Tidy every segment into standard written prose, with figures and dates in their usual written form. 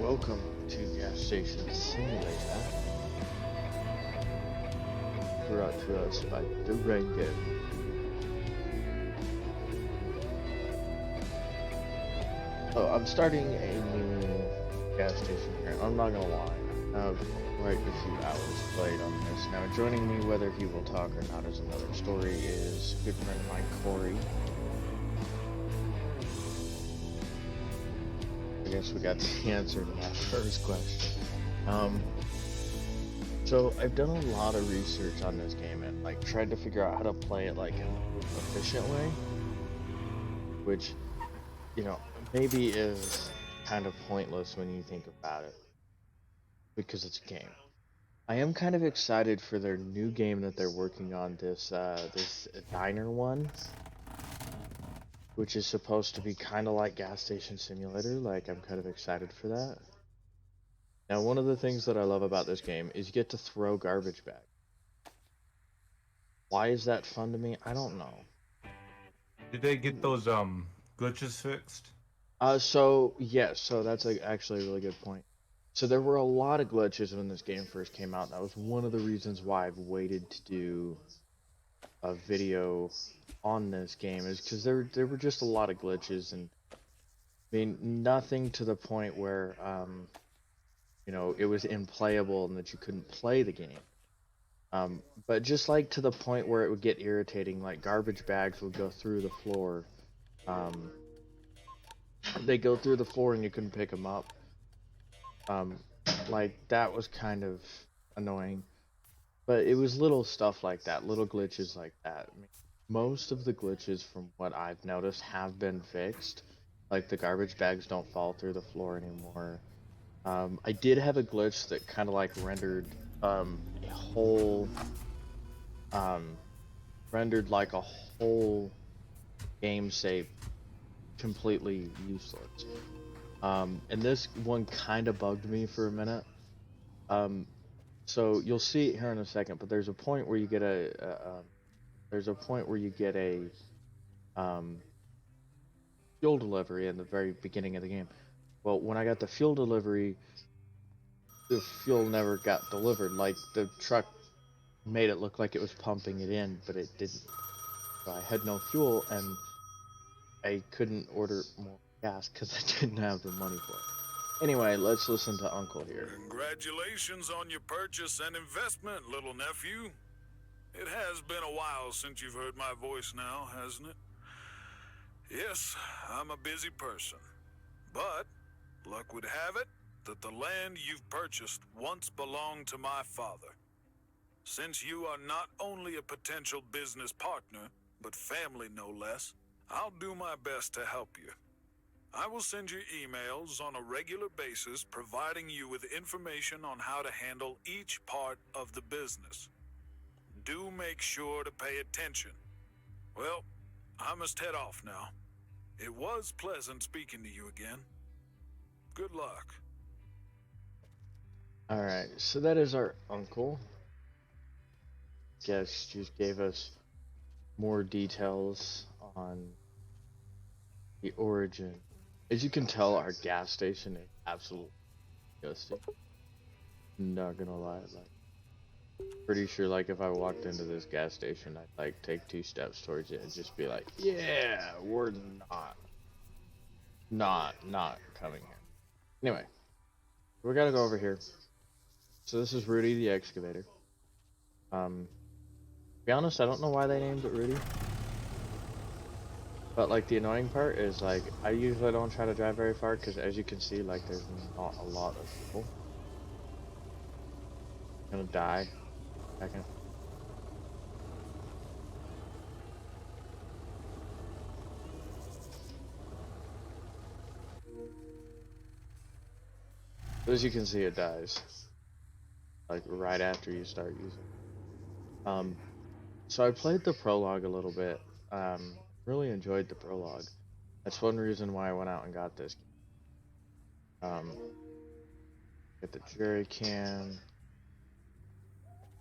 welcome to Gas Station Simulator, brought to us by Durango. Oh, I'm starting a new gas station here. I'm not gonna lie, I have quite a few hours played on this. Now, joining me, whether he will talk or not, is another story, is good friend of mine, Corey. I guess we got the answer to that first question. So I've done a lot of research on this game and like tried to figure out how to play it like in an efficient way, which, you know, maybe is kind of pointless when you think about it because it's a game. I am kind of excited for their new game that they're working on, this diner one, which is supposed to be kind of like Gas Station Simulator. Like, I'm kind of excited for that. Now, one of the things that I love about this game is you get to throw garbage back. Why is that fun to me? I don't know. Did they get those glitches fixed? So yes, so that's actually a really good point. So there were a lot of glitches when this game first came out. That was one of the reasons why I've waited to do a video on this game, is because there were just a lot of glitches, and I mean nothing to the point where it was implayable and that you couldn't play the game. But just like to the point where it would get irritating, like garbage bags would go through the floor. Um, they go through the floor and you couldn't pick them up. Um, like that was kind of annoying. But it was little stuff like that, little glitches like that. I mean, most of the glitches, from what I've noticed, have been fixed. Like the garbage bags don't fall through the floor anymore. I did have a glitch that kind of like a whole um, rendered like a whole game save completely useless. And this one kind of bugged me for a minute. Um, so you'll see it here in a second, but there's a point where you get there's a point where you get a um, fuel delivery in the very beginning of the game. Well, when I got the fuel delivery, the fuel never got delivered. Like the truck made it look like it was pumping it in, but it didn't. So I had no fuel, and I couldn't order more gas because I didn't have the money for it. Anyway, let's listen to Uncle here. Congratulations on your purchase and investment, little nephew. It has been a while since you've heard my voice now, hasn't it? Yes, I'm a busy person. But luck would have it that the land you've purchased once belonged to my father. Since you are not only a potential business partner, but family no less, I'll do my best to help you. I will send you emails on a regular basis providing you with information on how to handle each part of the business. Do make sure to pay attention. Well, I must head off now. It was pleasant speaking to you again. Good luck. Alright, so that is our uncle. Guess just gave us more details on the origin. As you can tell, our gas station is absolutely disgusting. Not gonna lie, like, pretty sure like if I walked into this gas station, I'd like take 2 steps towards it and just be like, yeah, we're not coming here. Anyway, we gotta go over here. So this is Rudy the excavator. To be honest, I don't know why they named it Rudy. But like the annoying part is like I usually don't try to drive very far because as you can see, like there's not a lot of people. I'm gonna die. Second. As you can see, it dies like right after you start using it. So I played the prologue a little bit. Really enjoyed the prologue. That's one reason why I went out and got this. Get the jerry can.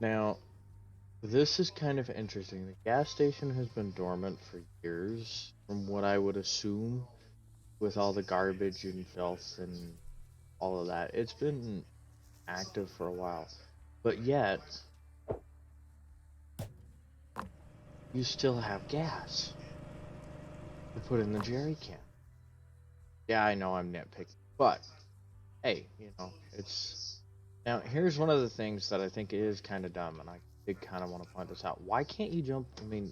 Now, this is kind of interesting. The gas station has been dormant for years, from what I would assume, with all the garbage and filth and all of that. It's been active for a while, but yet you still have gas to put in the jerry can. Yeah, I know I'm nitpicking, but hey, you know, it's now here's one of the things that I think is kind of dumb, and I did kind of want to point this out. Why can't you jump? I mean,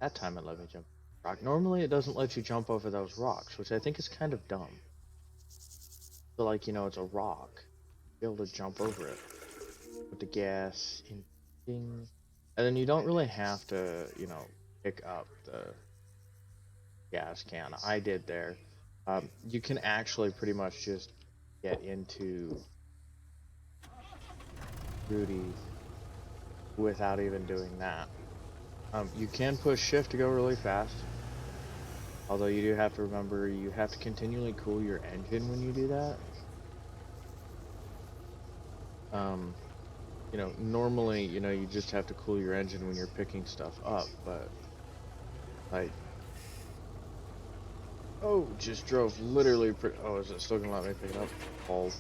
that time it let me jump rock. Normally it doesn't let you jump over those rocks, which I think is kind of dumb. So like, you know, it's a rock. Be able to jump over it. Put the gas in, ding. And then you don't really have to, you know, pick up the gas can. I did there. You can actually pretty much just get into Rudy without even doing that. You can push shift to go really fast. Although you do have to remember, you have to continually cool your engine when you do that. You know, normally, you know, you just have to cool your engine when you're picking stuff up, but like, oh, just drove literally oh, is it still gonna let me pick it up? Hold.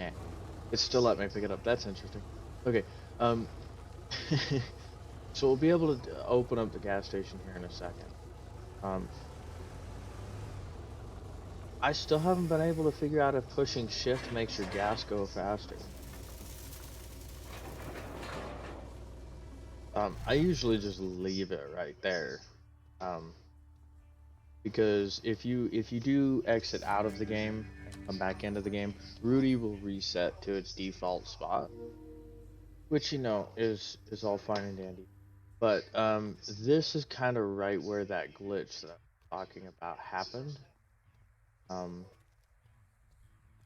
Eh. It still let me pick it up. That's interesting. Okay. So we'll be able to open up the gas station here in a second. I still haven't been able to figure out if pushing shift makes your gas go faster. I usually just leave it right there. Because if you do exit out of the game and come back into the game, Rudy will reset to its default spot, which, you know, is all fine and dandy. But this is kind of right where that glitch that I'm talking about happened. Now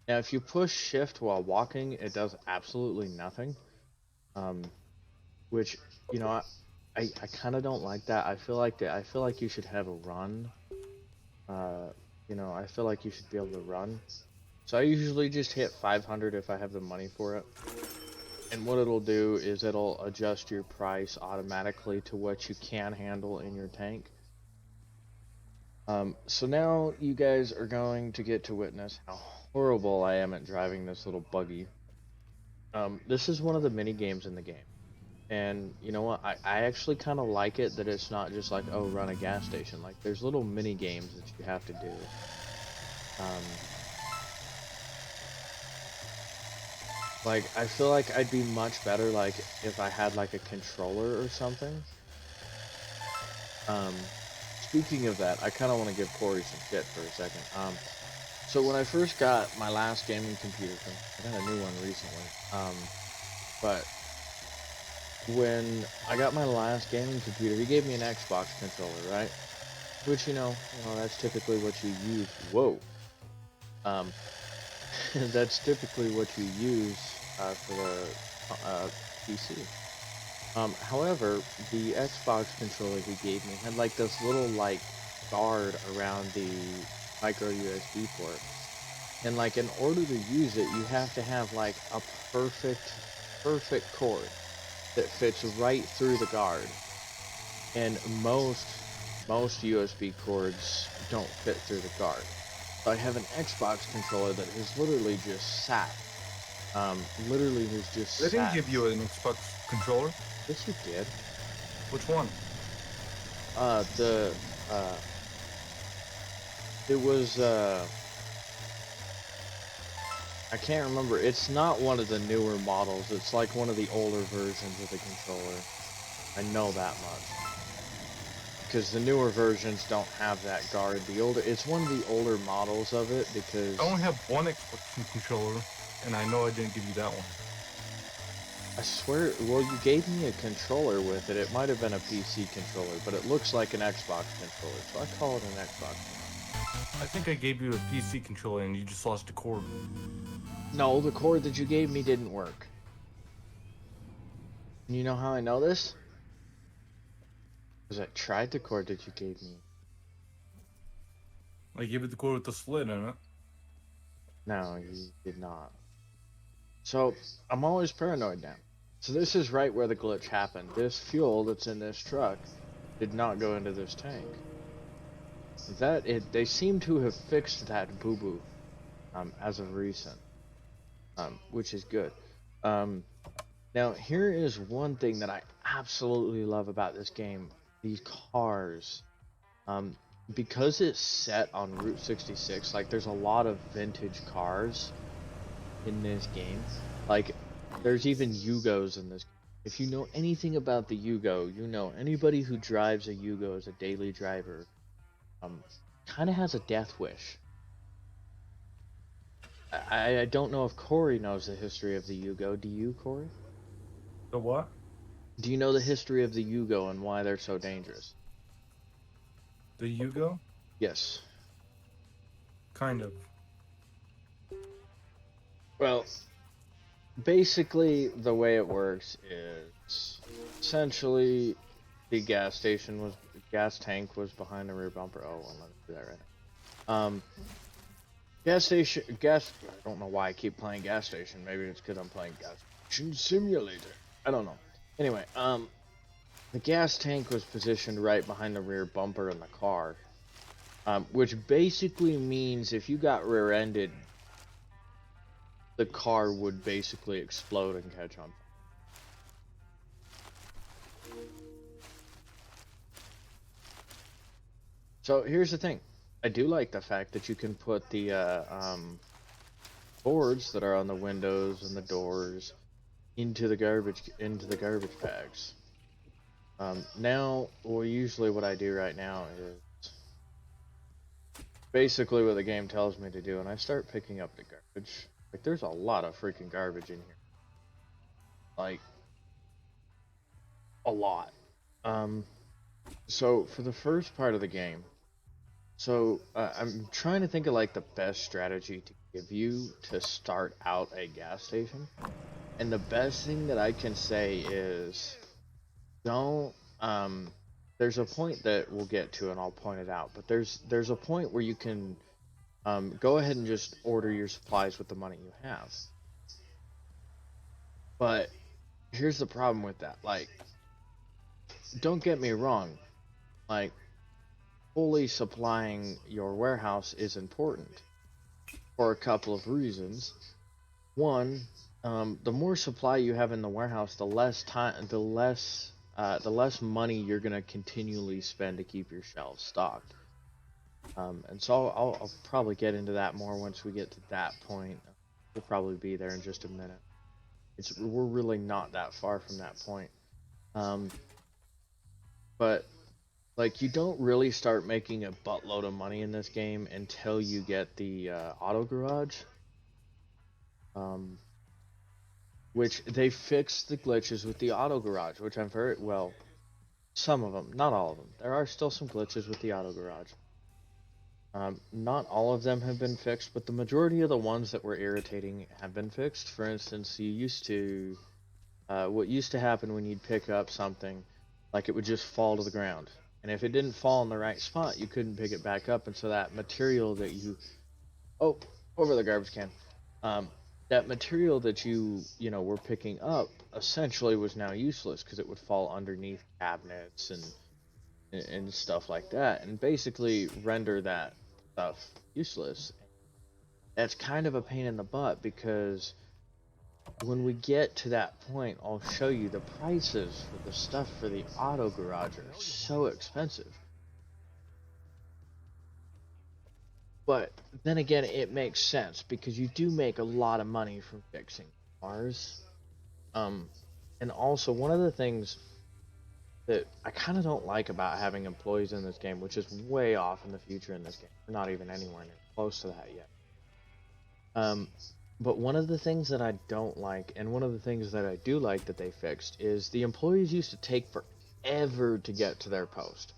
if you push shift while walking, it does absolutely nothing. Which, you know, I kind of don't like that. I feel like you should have a run. You know, I feel like you should be able to run. So I usually just hit 500 if I have the money for it. And what it'll do is it'll adjust your price automatically to what you can handle in your tank. So now you guys are going to get to witness how horrible I am at driving this little buggy. This is one of the mini games in the game. And you know what, I actually kind of like it that it's not just like, oh, run a gas station. Like, there's little mini games that you have to do. Like, I feel like I'd be much better, like, if I had, like, a controller or something. Speaking of that, I kind of want to give Corey some shit for a second. So when I first got my last gaming computer, I got a new one recently, but when I got my last gaming computer, he gave me an Xbox controller, right? Which, you know, that's typically what you use. Whoa. That's typically what you use for the PC. However, the Xbox controller he gave me had like this little like guard around the micro USB port. And like, in order to use it, you have to have like a perfect cord that fits right through the guard. And most USB cords don't fit through the guard. So I have an Xbox controller that has literally just sat. Literally has just They didn't sat. give you an Xbox controller. Yes, you did. Which one? It was, I can't remember. It's not one of the newer models. It's like one of the older versions of the controller. I know that much. Because the newer versions don't have that guard. It's one of the older models of it because... I only have one Xbox controller, and I know I didn't give you that one. I swear, well, you gave me a controller with it. It might have been a PC controller, but it looks like an Xbox controller, so I call it an Xbox controller. I think I gave you a PC controller and you just lost a cord. No, the cord that you gave me didn't work. And you know how I know this? Because I tried the cord that you gave me. I gave it the cord with the slit in it. No, you did not. So, I'm always paranoid now. So this is right where the glitch happened. This fuel that's in this truck did not go into this tank. they seem to have fixed that boo-boo as of recent, which is good. Um, Now, here is one thing that I absolutely love about this game. These cars. Um, because it's set on Route 66, like there's a lot of vintage cars in this game. Like, there's even Yugos in this. If you know anything about the Yugo, you know anybody who drives a Yugo as a daily driver, um, kind of has a death wish. I don't know if Corey knows the history of the Yugo. Do you, Corey? The what? Do you know the history of the Yugo and why they're so dangerous? The Yugo? Yes. Kind of. Well, basically the way it works is essentially the gas tank was behind the rear bumper. Oh, well, let me do that right now. I don't know why I keep playing gas station. Maybe it's because I'm playing gas station simulator. I don't know. Anyway, the gas tank was positioned right behind the rear bumper in the car, which basically means if you got rear-ended, the car would basically explode and catch on. So here's the thing. I do like the fact that you can put the boards that are on the windows and the doors into the garbage bags. Now, well, usually what I do right now is basically what the game tells me to do, and I start picking up the garbage. Like, there's a lot of freaking garbage in here. Like, a lot. So for the first part of the game, I'm trying to think of like the best strategy to give you to start out a gas station. And the best thing that I can say is don't there's a point that we'll get to and I'll point it out, but there's a point where you can go ahead and just order your supplies with the money you have. But here's the problem with that. Like, don't get me wrong, like, fully supplying your warehouse is important for a couple of reasons. One, the more supply you have in the warehouse, the less money you're gonna continually spend to keep your shelves stocked. And so I'll probably get into that more once we get to that point. We'll probably be there in just a minute. We're really not that far from that point. But like, you don't really start making a buttload of money in this game until you get the auto garage. Which they fixed the glitches with the auto garage, which I'm very well. Some of them, not all of them. There are still some glitches with the auto garage. Not all of them have been fixed, but the majority of the ones that were irritating have been fixed. For instance, what used to happen when you'd pick up something, like it would just fall to the ground. And if it didn't fall in the right spot, you couldn't pick it back up. And so that material that over the garbage can. That material that you were picking up essentially was now useless because it would fall underneath cabinets and stuff like that, and basically render that stuff useless. That's kind of a pain in the butt because when we get to that point, I'll show you the prices for the stuff for the auto garage are so expensive. But then again, it makes sense because you do make a lot of money from fixing cars. And also one of the things that I kind of don't like about having employees in this game, which is way off in the future in this game. We're not even anywhere near close to that yet. But one of the things that I don't like, and one of the things that I do like that they fixed, is the employees used to take forever to get to their post.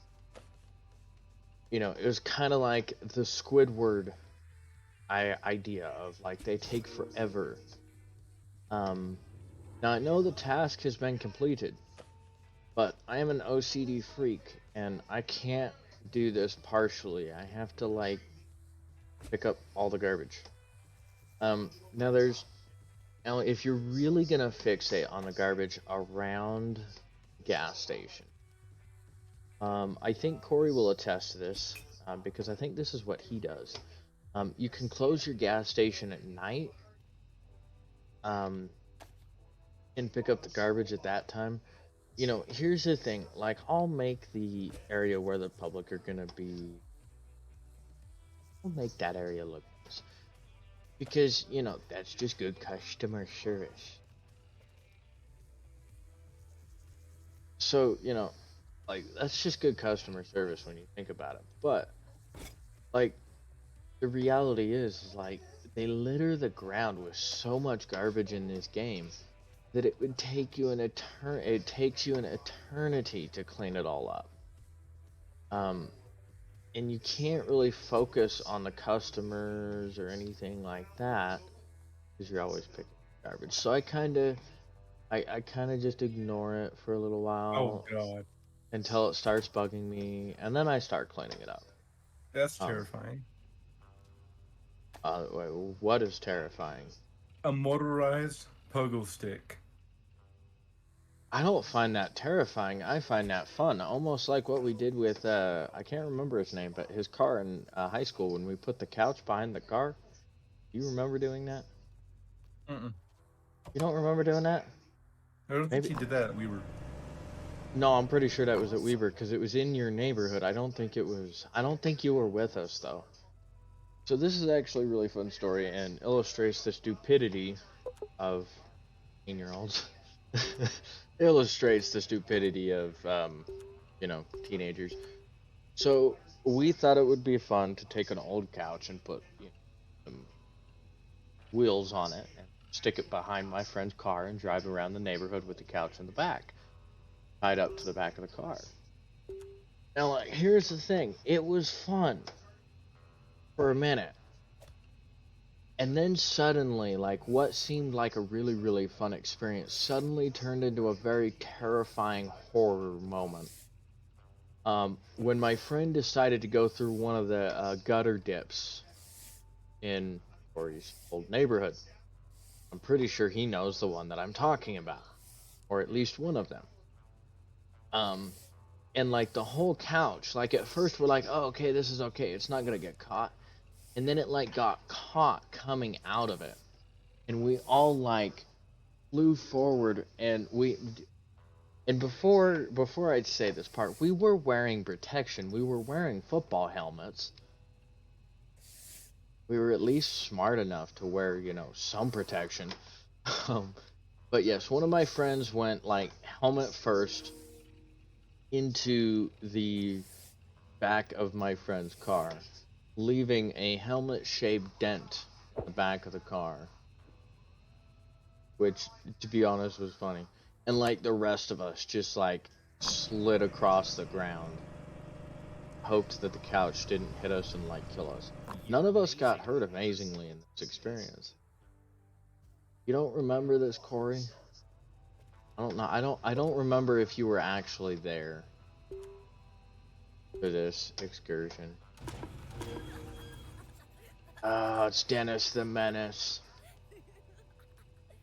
It was kind of like the Squidward idea of, like, they take forever. Now, I know the task has been completed, but I am an OCD freak, and I can't do this partially. I have to, like, pick up all the garbage. Now if you're really gonna fixate on the garbage around the gas station, I think Corey will attest to this. because I think this is what he does. You can close your gas station at night, and pick up the garbage at that time. You know, here's the thing. Like, I'll make the area where the public are gonna be. I'll make that area look nice because you know that's just good customer service. So you know, like that's just good customer service when you think about it. But like the reality is like they litter the ground with so much garbage in this game that it would take you it takes you an eternity to clean it all up. Um, and you can't really focus on the customers or anything like that because you're always picking garbage. So I kind of just ignore it for a little Oh while god, until it starts bugging me, and then I start cleaning it up. that's Um, terrifying. Wait, what is terrifying? A motorized pogo stick. I don't find that terrifying. I find that fun. Almost like what we did with I can't remember his name, but his car in high school when we put the couch behind the car. Do you remember doing that? Mm-mm. You don't remember doing that? I don't think Maybe. he did that. We were. No, I'm pretty sure that was at Weaver because it was in your neighborhood. I don't think you were with us though. So this is actually a really fun story and illustrates the stupidity of 18-year-olds. Illustrates the stupidity of you know, teenagers. So we thought it would be fun to take an old couch and put some wheels on it and stick it behind my friend's car and drive around the neighborhood with the couch in the back, tied up to the back of the car. Now, like, here's the thing. It was fun for a minute. And then suddenly, like, what seemed like a really, really fun experience suddenly turned into a very terrifying horror moment. When my friend decided to go through one of the gutter dips in Corey's old neighborhood. I'm pretty sure he knows the one that I'm talking about, or at least one of them. And like the whole couch, like at first we're like, oh, okay, this is okay, it's not gonna get caught. And then it like got caught coming out of it. And we all like flew forward and before I'd say this part, we were wearing protection. We were wearing football helmets. We were at least smart enough to wear, you know, some protection. But yes, one of my friends went like helmet first into the back of my friend's car, leaving a helmet-shaped dent in the back of the car, which, to be honest, was funny. And like the rest of us just like slid across the ground, hoped that the couch didn't hit us and like kill us. None of us got hurt amazingly in this experience. You don't remember this, Corey? I don't know. I don't remember if you were actually there for this excursion. Oh, it's Dennis the Menace.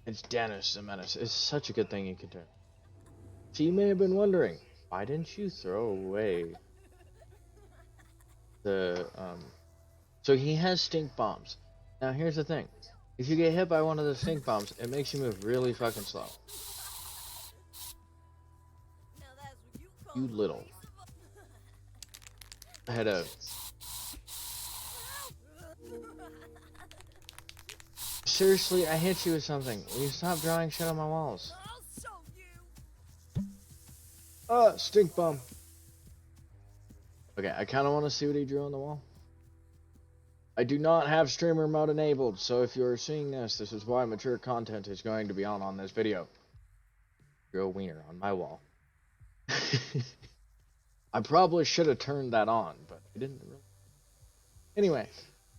It's Dennis the Menace. It's such a good thing you can do. So you may have been wondering, why didn't you throw away the so he has stink bombs. Now here's the thing. If you get hit by one of the stink bombs, it makes you move really fucking slow. You little. I had a Seriously, I hit you with something. Will you stop drawing shit on my walls? Stink bomb. Okay, I kind of want to see what he drew on the wall. I do not have streamer mode enabled, so if you're seeing this, this is why mature content is going to be on this video. Drew a wiener on my wall. I probably should have turned that on, but I didn't really. Anyway,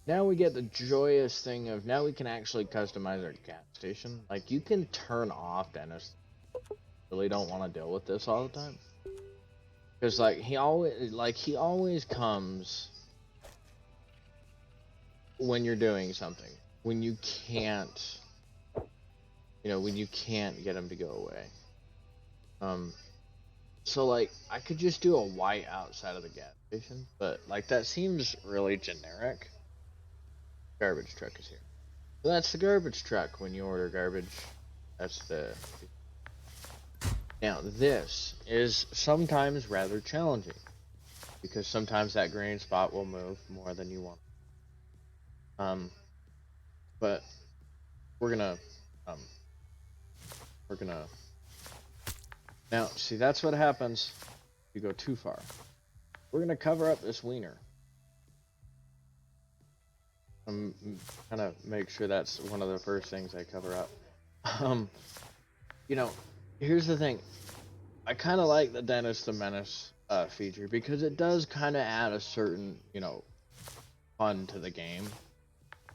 now we get the joyous thing of now we can actually customize our gas station. Like, you can turn off Dennis. Really don't want to deal with this all the time. Because like he always comes when you're doing something. When you can't when you can't get him to go away. So like I could just do a white outside of the gas station, but like that seems really generic. Garbage truck is here. So that's the garbage truck when you order garbage. That's the Now this is sometimes rather challenging because sometimes that green spot will move more than you want. But we're gonna um we're gonna now see that's what happens if you go too far. We're gonna cover up this wiener. Kind of make sure that's one of the first things I cover up. Um, you know, here's the thing. I kind of like the Dennis the Menace feature because it does kind of add a certain, fun to the game.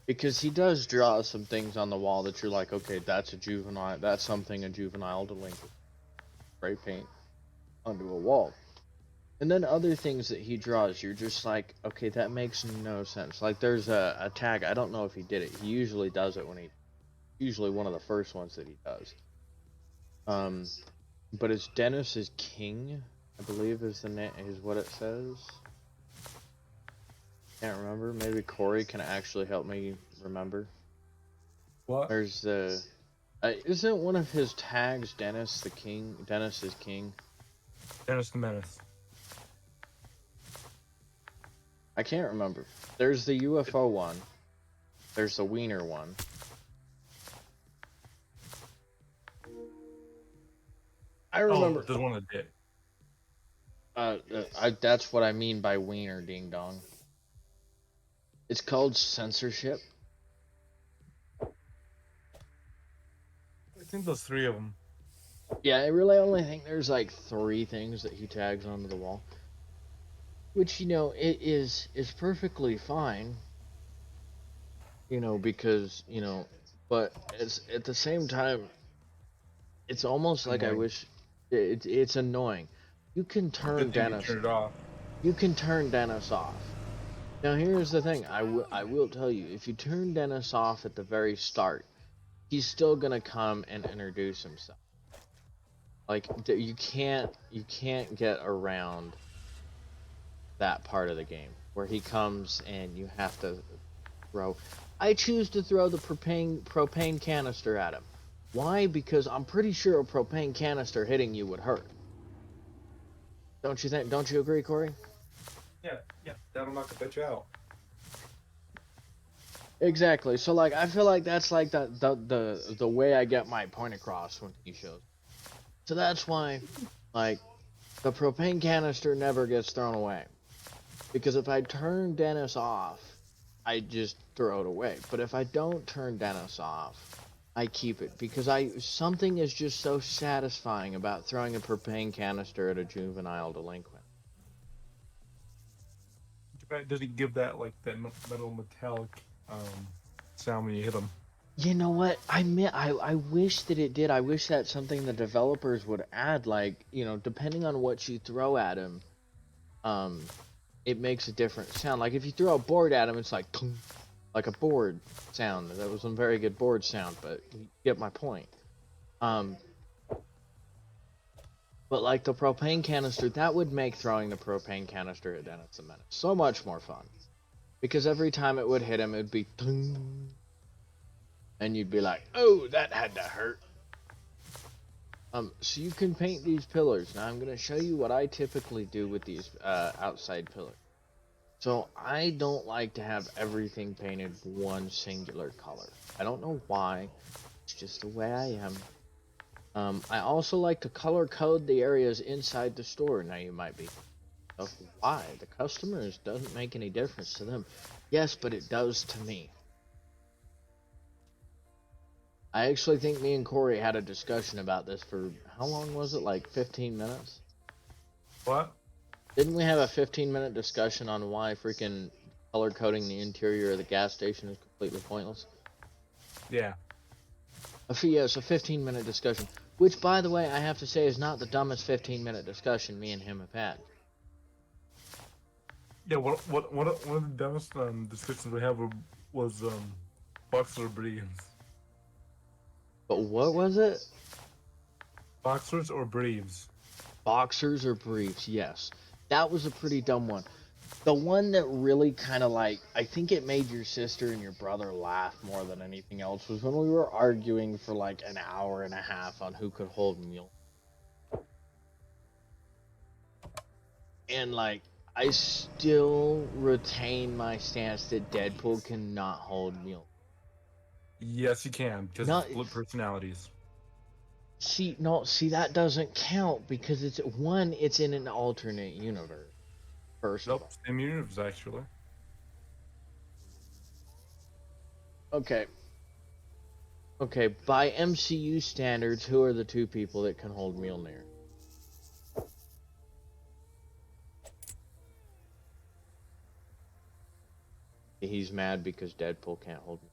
Because he does draw some things on the wall that you're like, okay, that's a juvenile, that's something a juvenile delinquent spray paint onto a wall. And then other things that he draws, you're just like, okay, that makes no sense. Like there's a tag, I don't know if he did it. He usually does it when usually one of the first ones that he does. But it's Dennis is King, I believe is the name, is what it says. Can't remember. Maybe Corey can actually help me remember. What? There's the, isn't one of his tags Dennis the King? Dennis is King. Dennis the Menace. I can't remember. There's the UFO one. There's the Wiener one. I remember. Oh, there's one that did. That's what I mean by Wiener, ding dong. It's called censorship. I think there's 3 of them. Yeah, I really only think there's like 3 things that he tags onto the wall. Which, it is perfectly fine. Because, but it's at the same time, it's almost like I wish it's annoying. You can turn Dennis. Turn it off. You can turn Dennis off. Now here's the thing. I will tell you, if you turn Dennis off at the very start, he's still gonna come and introduce himself. Like you can't get around that part of the game where he comes and you have to throw. I choose to throw the propane canister at him. Why? Because I'm pretty sure a propane canister hitting you would hurt. Don't you think? Don't you agree, Corey? Yeah, that'll knock the bitch out. Exactly. So like, I feel like that's like the way I get my point across when he shows. So that's why, like, the propane canister never gets thrown away. Because if I turn Dennis off, I just throw it away. But if I don't turn Dennis off, I keep it. Because something is just so satisfying about throwing a propane canister at a juvenile delinquent. Does he give that like that metal metallic sound when you hit him? You know what? I wish that it did. I wish that's something the developers would add. Like, depending on what you throw at him, it makes a different sound. Like if you throw a board at him, it's like a board sound. That was a very good board sound, but you get my point. But like the propane canister, that would make throwing the propane canister at Dennis the Menace so much more fun. Because every time it would hit him, it'd be tung, and you'd be like, oh, that had to hurt. So you can paint these pillars. Now I'm going to show you what I typically do with these outside pillars. So I don't like to have everything painted one singular color. I don't know why. It's just the way I am. I also like to color code the areas inside the store. Now you might be, why? The customers doesn't make any difference to them. Yes, but it does to me. I actually think me and Corey had a discussion about this for, how long was it? Like 15 minutes? What? Didn't we have a 15-minute discussion on why freaking color coding the interior of the gas station is completely pointless? Yeah. Yes, a 15-minute discussion. Which, by the way, I have to say is not the dumbest 15-minute discussion me and him have had. Yeah, one of the dumbest discussions we had was boxer or briefs. But what was it? Boxers or briefs? Boxers or briefs, yes. That was a pretty dumb one. The one that really kind of like, I think it made your sister and your brother laugh more than anything else, was when we were arguing for like an hour and a half on who could hold Mjolnir. And like, I still retain my stance that Deadpool cannot hold Mjolnir. Yes, you can, because Not- it's split personalities. See, no, see, that doesn't count because it's one, it's in an alternate universe. First of Nope, all. same universe, actually. Okay. Okay, by MCU standards, who are the two people that can hold Mjolnir? He's mad because Deadpool can't hold him.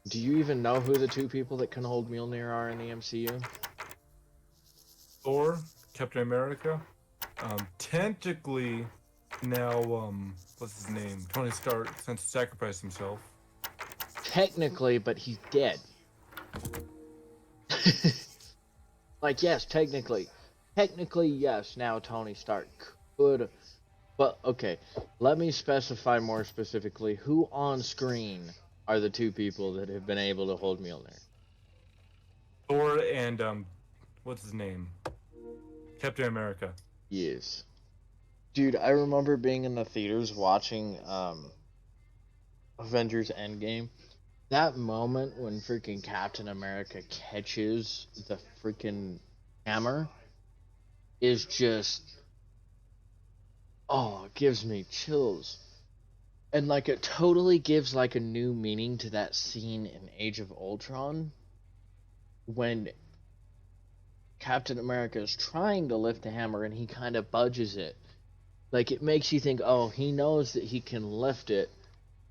Do you even know who the two people that can hold Mjolnir are in the MCU? Thor, Captain America. Technically, now, what's his name? Tony Stark sent to sacrifice himself. Technically, but he's dead. Like, yes, technically. Technically, yes, now Tony Stark could. But, okay, let me specify more specifically who on screen are the two people that have been able to hold Mjolnir. Thor and, what's his name? Captain America. Yes. Dude, I remember being in the theaters watching Avengers Endgame. That moment when freaking Captain America catches the freaking hammer is just, oh, it gives me chills. And like it totally gives like a new meaning to that scene in Age of Ultron when Captain America is trying to lift the hammer and he kind of budges it. Like it makes you think, oh, he knows that he can lift it.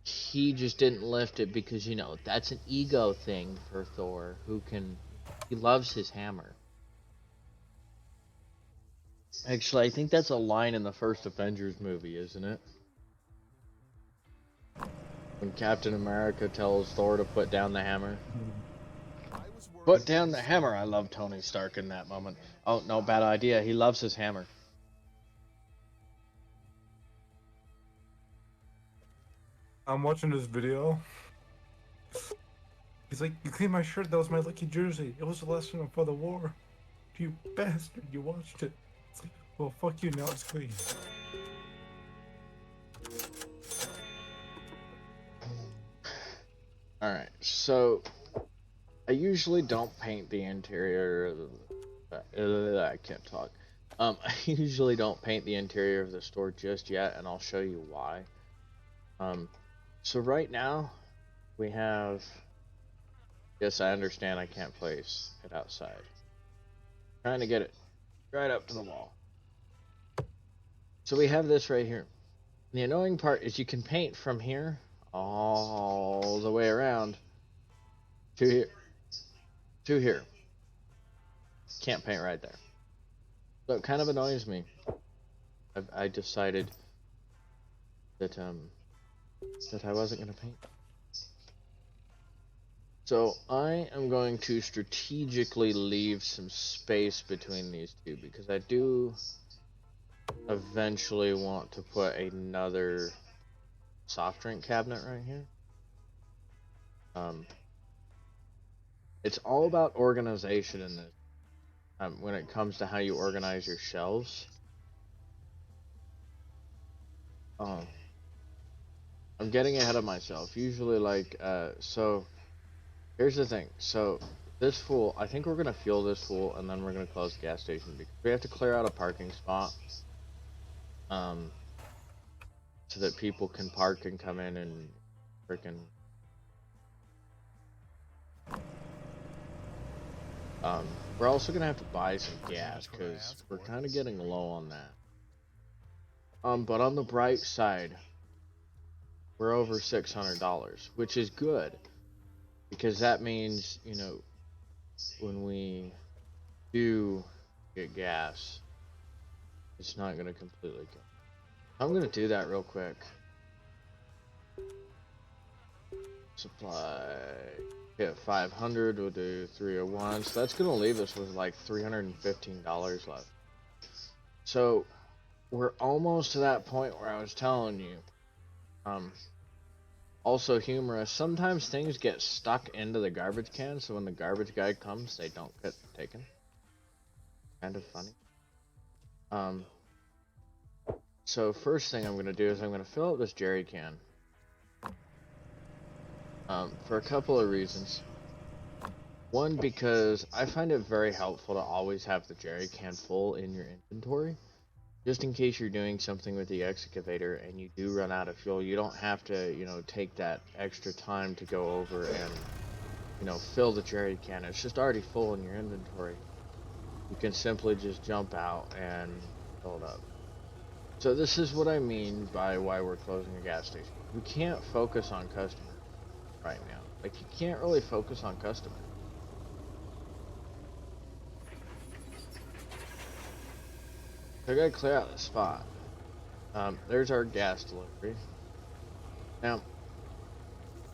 He just didn't lift it because, you know, that's an ego thing for Thor, he loves his hammer. Actually, I think that's a line in the first Avengers movie, isn't it? When Captain America tells Thor to put down the hammer. Put down the hammer! I love Tony Stark in that moment. Oh, no, bad idea. He loves his hammer. I'm watching this video. He's like, you cleaned my shirt, that was my lucky jersey. It was the lesson before the war. You bastard, you watched it. It's like, well, fuck you, now it's clean. Alright, so I usually don't paint the interior I can't talk. I usually don't paint the interior of the store just yet, and I'll show you why. So right now, we have... Yes, I understand I can't place it outside. Trying to get it right up to the wall. So we have this right here. The annoying part is you can paint from here all the way around to here. To here. Can't paint right there. So it kind of annoys me. I decided that I wasn't going to paint. So I am going to strategically leave some space between these two because I do eventually want to put another soft drink cabinet right here. It's all about organization in this. When it comes to how you organize your shelves. I'm getting ahead of myself. Usually, like, so here's the thing. So this fool, I think we're gonna fuel this fool, and then we're gonna close the gas station because we have to clear out a parking spot, so that people can park and come in and freaking. We're also gonna have to buy some gas because we're kind of getting low on that. But on the bright side, we're over $600, which is good because that means, you know, when we do get gas, it's not gonna completely go. I'm gonna do that real quick. Supply hit 500, we'll do 301. So that's gonna leave us with like $315 left. So we're almost to that point where I was telling you. Also humorous, sometimes things get stuck into the garbage can, so when the garbage guy comes, they don't get taken. Kind of funny. So first thing I'm gonna do is I'm gonna fill up this jerry can. For a couple of reasons. One, because I find it very helpful to always have the jerry can full in your inventory. Just in case you're doing something with the excavator and you do run out of fuel, you don't have to, take that extra time to go over and, fill the jerry can. It's just already full in your inventory. You can simply just jump out and fill it up. So this is what I mean by why we're closing a gas station. You can't focus on customers right now. Like, you can't really focus on customers. I gotta clear out the spot. There's our gas delivery. Now,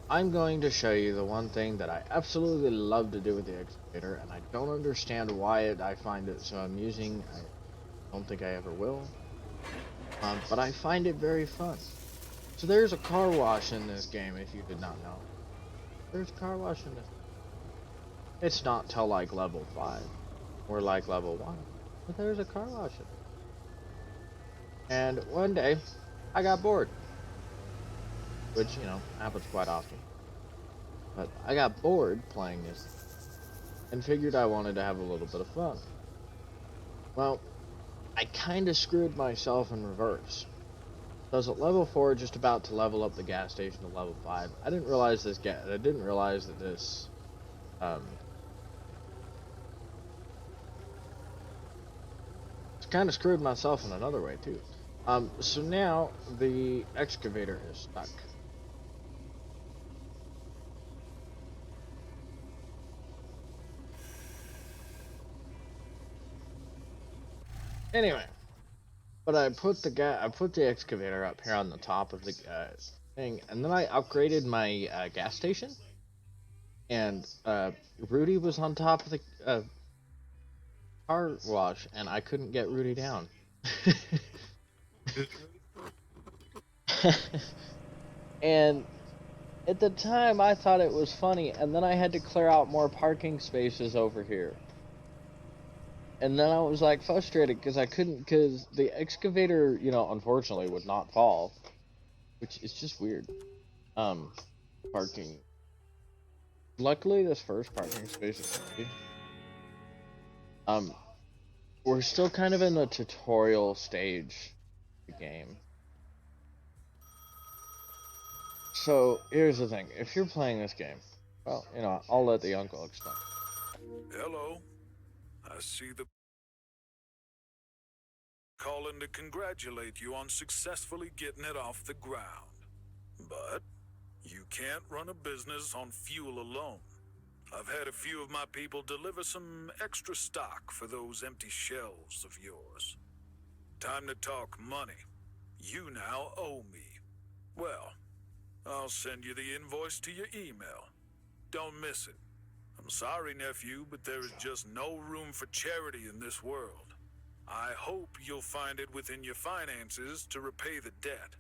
I'm going to show you the one thing that I absolutely love to do with the excavator, and I don't understand why I find it so amusing. I don't think I ever will. But I find it very fun. So there's a car wash in this game, if you did not know. There's a car wash in this. It's not till like level 5, or like level 1, but there's a car wash in it. And one day, I got bored. Which, happens quite often. But I got bored playing this, and figured I wanted to have a little bit of fun. Well, I kinda screwed myself in reverse. So I was at level 4, just about to level up the gas station to level 5. I didn't realize that this, kind of screwed myself in another way too. So now the excavator is stuck. Anyway, but I put the excavator up here on the top of the thing, and then I upgraded my gas station, and Rudy was on top of the car wash, and I couldn't get Rudy down. And at the time I thought it was funny, and then I had to clear out more parking spaces over here. And then I was like frustrated because because the excavator, unfortunately would not fall, which is just weird. Parking. Luckily this first parking space is empty. We're still kind of in the tutorial stage of the game. So, here's the thing. If you're playing this game, well, I'll let the uncle explain. Hello. I see the calling to congratulate you on successfully getting it off the ground. But you can't run a business on fuel alone. I've had a few of my people deliver some extra stock for those empty shelves of yours. Time to talk money. You now owe me. Well, I'll send you the invoice to your email. Don't miss it. I'm sorry, nephew, but there is just no room for charity in this world. I hope you'll find it within your finances to repay the debt.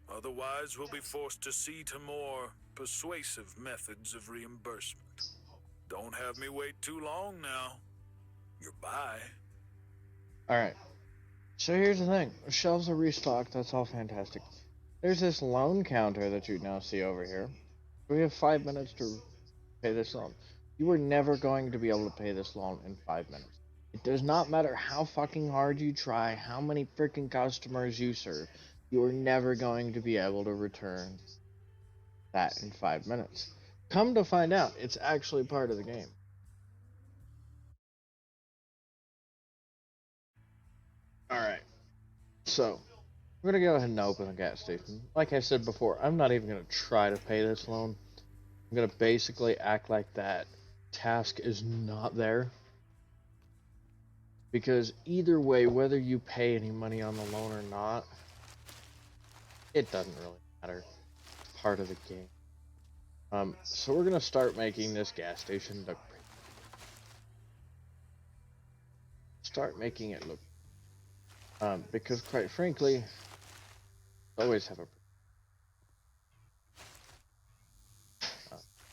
Otherwise, we'll be forced to see to more persuasive methods of reimbursement. Don't have me wait too long now. Goodbye. Alright. So here's the thing. The shelves are restocked. That's all fantastic. There's this loan counter that you now see over here. We have 5 minutes to pay this loan. You are never going to be able to pay this loan in 5 minutes. It does not matter how fucking hard you try, how many freaking customers you serve. You are never going to be able to return that in 5 minutes. Come to find out, it's actually part of the game. Alright. So, we're gonna go ahead and open the gas station. Like I said before, I'm not even gonna try to pay this loan. I'm gonna basically act like that task is not there. Because either way, whether you pay any money on the loan or not, it doesn't really matter. It's part of the game. So we're gonna start making this gas station look pretty. Start making it look, because quite frankly, I always have a.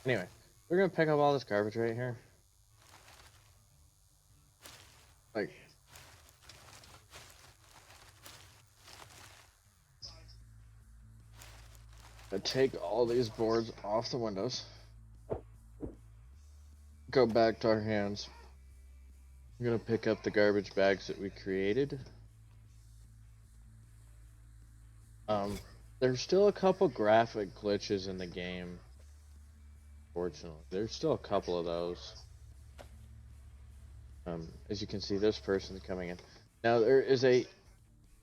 Anyway, we're gonna pick up all this garbage right here. Like, I take all these boards off the windows. Go back to our hands. I'm gonna pick up the garbage bags that we created. There's still a couple graphic glitches in the game. Fortunately, there's still a couple of those. As you can see, this person's coming in. Now there is a,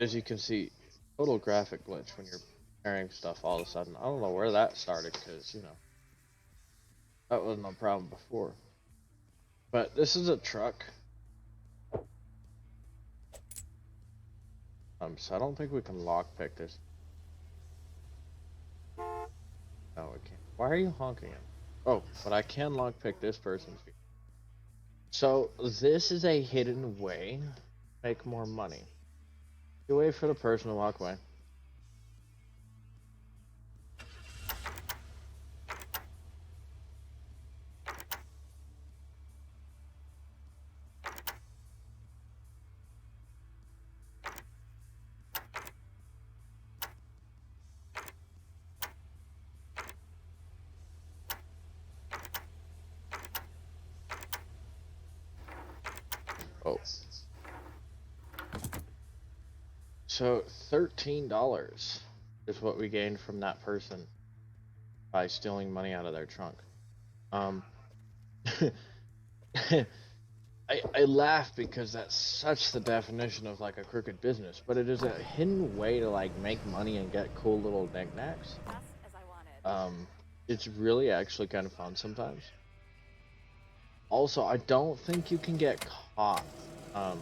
as you can see, total graphic glitch when you're carrying stuff all of a sudden. I don't know where that started, because, you know, that wasn't a problem before. But this is a truck. So I don't think we can lockpick this. No, we can't. Why are you honking it? Oh, but I can lockpick this person's vehicle. So this is a hidden way to make more money. You wait for the person to walk away. Oh. So $13 is what we gained from that person by stealing money out of their trunk. I laugh because that's such the definition of like a crooked business, but it is a hidden way to like make money and get cool little knickknacks. It's really actually kind of fun sometimes. Also, I don't think you can get caught. I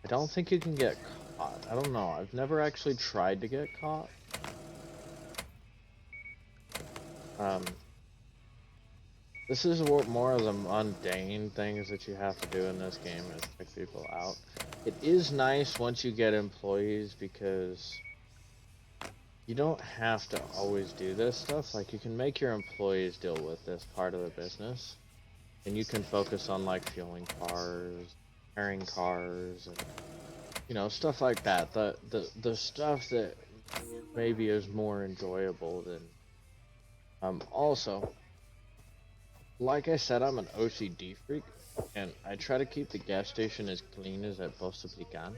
don't think you can get caught. I don't know. I've never actually tried to get caught. This is what more of the mundane things that you have to do in this game is pick people out. It is nice once you get employees because you don't have to always do this stuff. Like, you can make your employees deal with this part of the business, and you can focus on like fueling cars, repairing cars, and you know, stuff like that. The stuff that maybe is more enjoyable than also, like I said, I'm an OCD freak, and I try to keep the gas station as clean as I possibly can.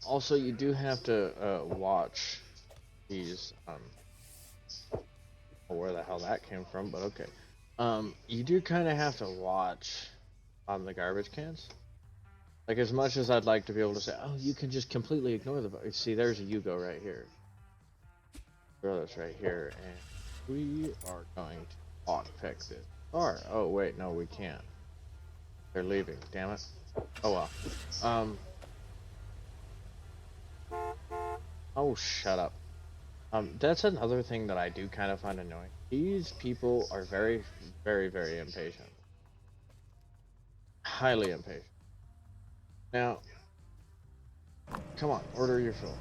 Also, you do have to watch these, where the hell that came from, but okay. You do kind of have to watch on the garbage cans. Like, as much as I'd like to be able to say, oh, you can just completely ignore the, see, there's a Yugo right here. Throw this right here, and we are going to lockpick this car. Oh, wait, no, we can't. They're leaving, damn it. Oh, well. Oh, shut up. That's another thing that I do kind of find annoying. These people are very, very, very impatient. Highly impatient. Now, come on, order your fill.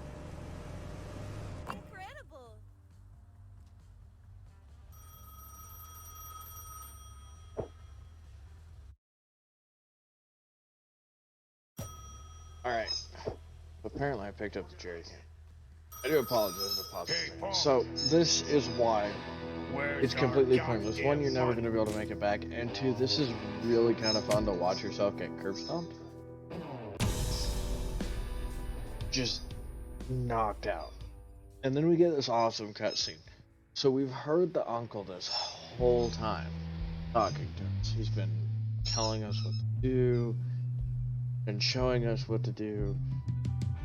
Incredible. Alright. Apparently I picked up the jerry can. I do apologize for pausing. So, this is why it's completely pointless. One, you're never going to be able to make it back, and two, this is really kind of fun to watch yourself get curb stomped. Just knocked out. And then we get this awesome cutscene. So we've heard the uncle this whole time talking to us. He's been telling us what to do and showing us what to do.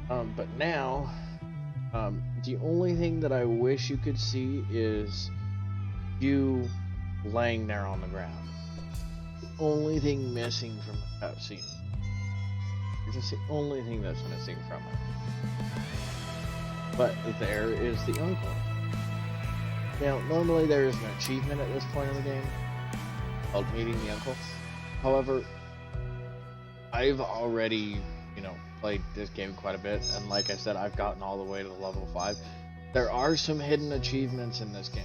But now, the only thing that I wish you could see is you laying there on the ground. The only thing missing from the cutscene. It's just the only thing that's missing from it. But there is the uncle. Now, normally there is an achievement at this point in the game called meeting the uncle. However, I've already, played this game quite a bit, and like I said, I've gotten all the way to the level 5. There are some hidden achievements in this game.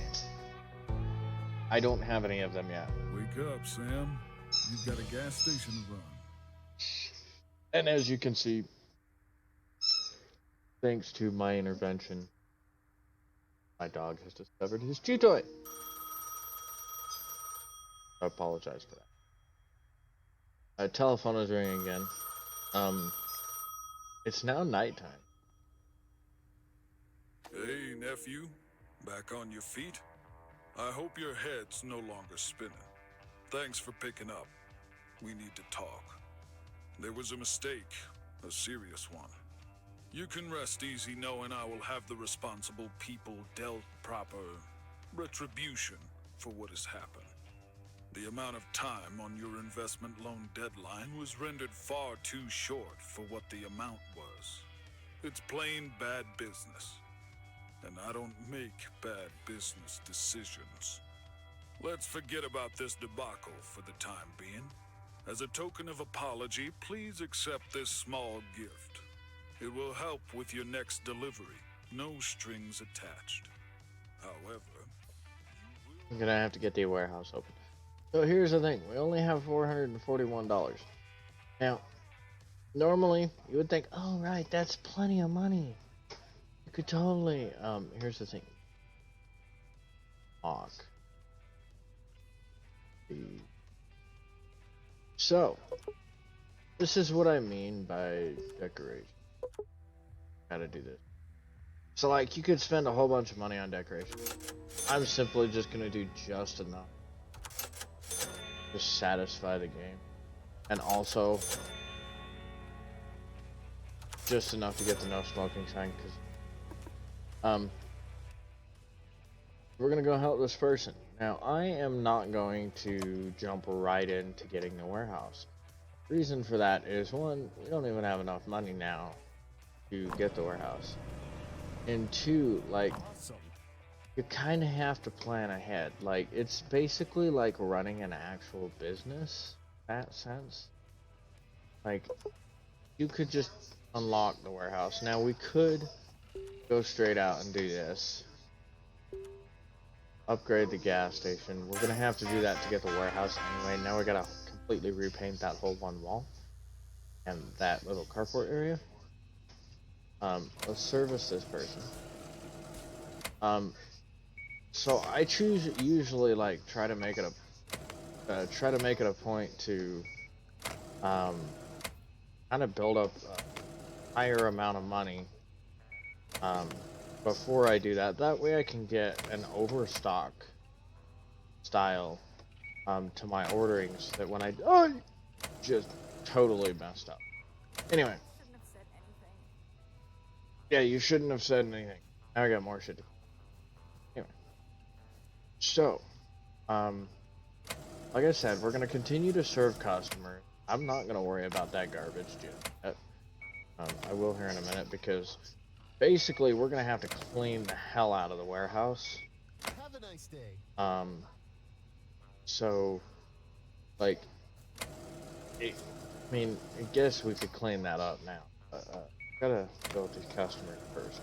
I don't have any of them yet. Wake up, Sam. You've got a gas station to run. And as you can see, thanks to my intervention, my dog has discovered his chew toy. I apologize for that. Telephone is ringing again. It's now nighttime. Hey, nephew. Back on your feet? I hope your head's no longer spinning. Thanks for picking up. We need to talk. There was a mistake, a serious one. You can rest easy knowing I will have the responsible people dealt proper retribution for what has happened. The amount of time on your investment loan deadline was rendered far too short for what the amount was. It's plain bad business. And I don't make bad business decisions. Let's forget about this debacle for the time being. As a token of apology, please accept this small gift. It will help with your next delivery. No strings attached. However, I'm gonna have to get the warehouse open. So here's the thing, we only have $441. Now, normally you would think, oh right, that's plenty of money. You could totally, here's the thing. Lock. So, this is what I mean by decoration. Gotta do this. So like, you could spend a whole bunch of money on decoration. I'm simply just gonna do just enough to satisfy the game, and also just enough to get the no smoking sign, because we're gonna go help this person. Now I am not going to jump right into getting the warehouse. Reason for that is, one, we don't even have enough money now to get the warehouse, and two, like, you kind of have to plan ahead. Like, it's basically like running an actual business in that sense. Like, you could just unlock the warehouse. Now, we could go straight out and do this. Upgrade the gas station. We're gonna have to do that to get the warehouse anyway. Now we gotta completely repaint that whole one wall and that little carport area. Let's service this person. So I usually like try to make it a point to kind of build up a higher amount of money before I do that. That way I can get an overstock style to my orderings, that when I just totally messed up. Anyway. Yeah, you shouldn't have said anything. Now I got more shit to do. Anyway. So, like I said, we're gonna continue to serve customers. I'm not gonna worry about that garbage yet. I will here in a minute, because basically we're gonna have to clean the hell out of the warehouse. Have a nice day. So, like, I guess we could clean that up now. Gotta go with these customers first.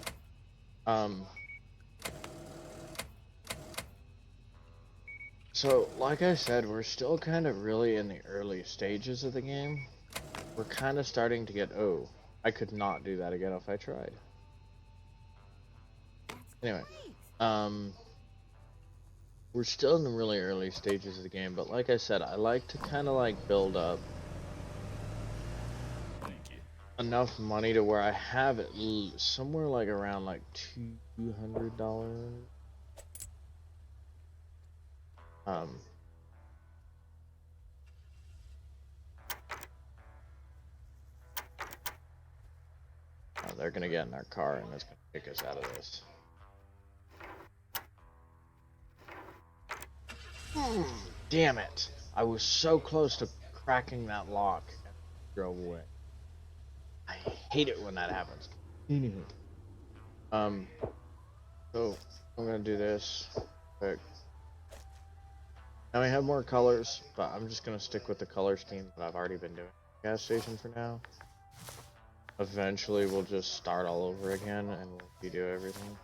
So, like I said, we're still kind of really in the early stages of the game. We're kind of starting to get, oh, I could not do that again if I tried. Anyway, we're still in the really early stages of the game, but like I said, I like to kind of like build up enough money to where I have it somewhere like around like $200. They're gonna get in their car and it's gonna kick us out of this. Damn it! I was so close to cracking that lock and drove away. I hate it when that happens. Anywho. So I'm gonna do this. quick. Now we have more colors, but I'm just gonna stick with the color scheme that I've already been doing. Gas station for now. Eventually we'll just start all over again and we'll redo everything.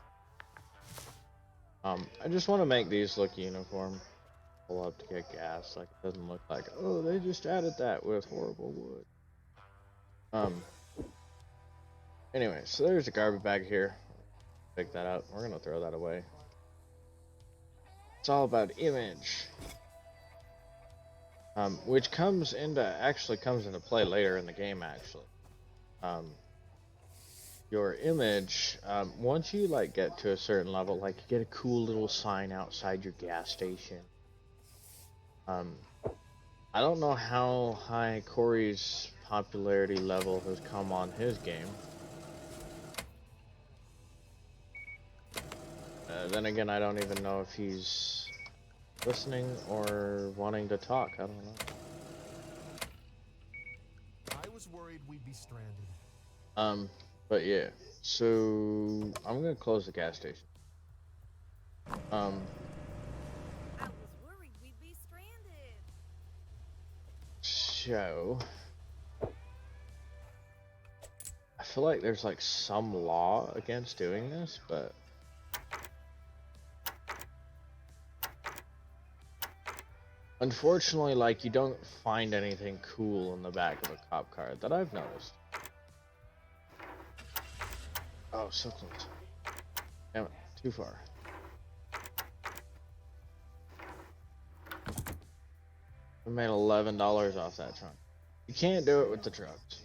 I just want to make these look uniform. Pull up to get gas, like it doesn't look like, oh, they just added that with horrible wood. Anyway, so there's a garbage bag here. Pick that up. We're gonna throw that away. It's all about image. Which comes into play later in the game, actually. Your image, once you like get to a certain level, like you get a cool little sign outside your gas station. I don't know how high Corey's popularity level has come on his game. Then again, I don't even know if he's listening or wanting to talk. I don't know. I was worried we'd be stranded. But yeah, so I'm gonna close the gas station. I was worried we'd be stranded. So I feel like there's like some law against doing this, but unfortunately, like, you don't find anything cool in the back of a cop car that I've noticed. Oh, so close. Damn it, too far. I made $11 off that trunk. You can't do it with the trucks.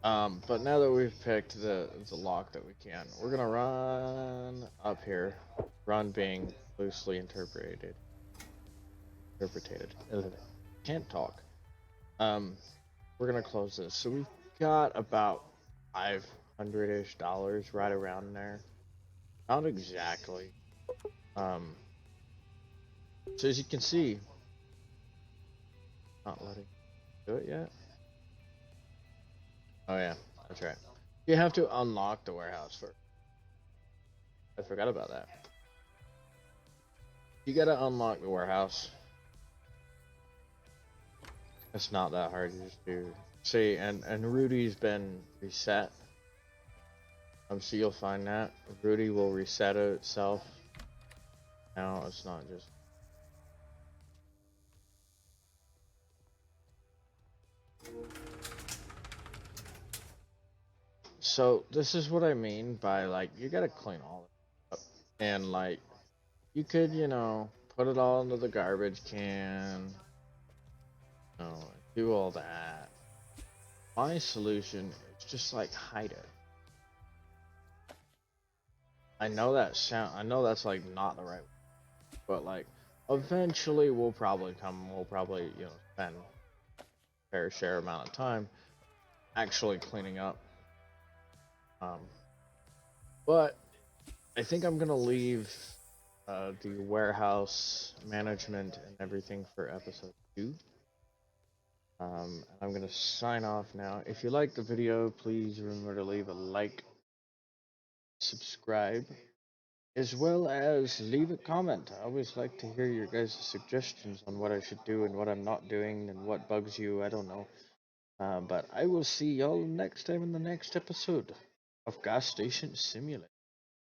But now that we've picked the lock that we can, we're gonna run up here. Run being loosely interpreted. Can't talk. We're gonna close this. So we've got about $500-ish, right around there. Not exactly. So as you can see, not letting do it yet. Oh yeah, that's right. You have to unlock the warehouse first. I forgot about that. You gotta unlock the warehouse. It's not that hard to just do. See, and Rudy's been reset. So you'll find that Rudy will reset it itself. Now it's not just. So this is what I mean by, like, you gotta clean all this up, and like you could, you know, put it all into the garbage can, you know, do all that. My solution is just like hide it. I know that's like not the right way, but like eventually we'll probably you know, spend a fair share amount of time actually cleaning up. But I think I'm gonna leave the warehouse management and everything for episode 2. And I'm gonna sign off now. If you liked the video, please remember to leave a like, subscribe, as well as leave a comment. I always like to hear your guys' suggestions on what I should do and what I'm not doing and what bugs you. I don't know. But I will see y'all next time in the next episode of Gas Station Simulator.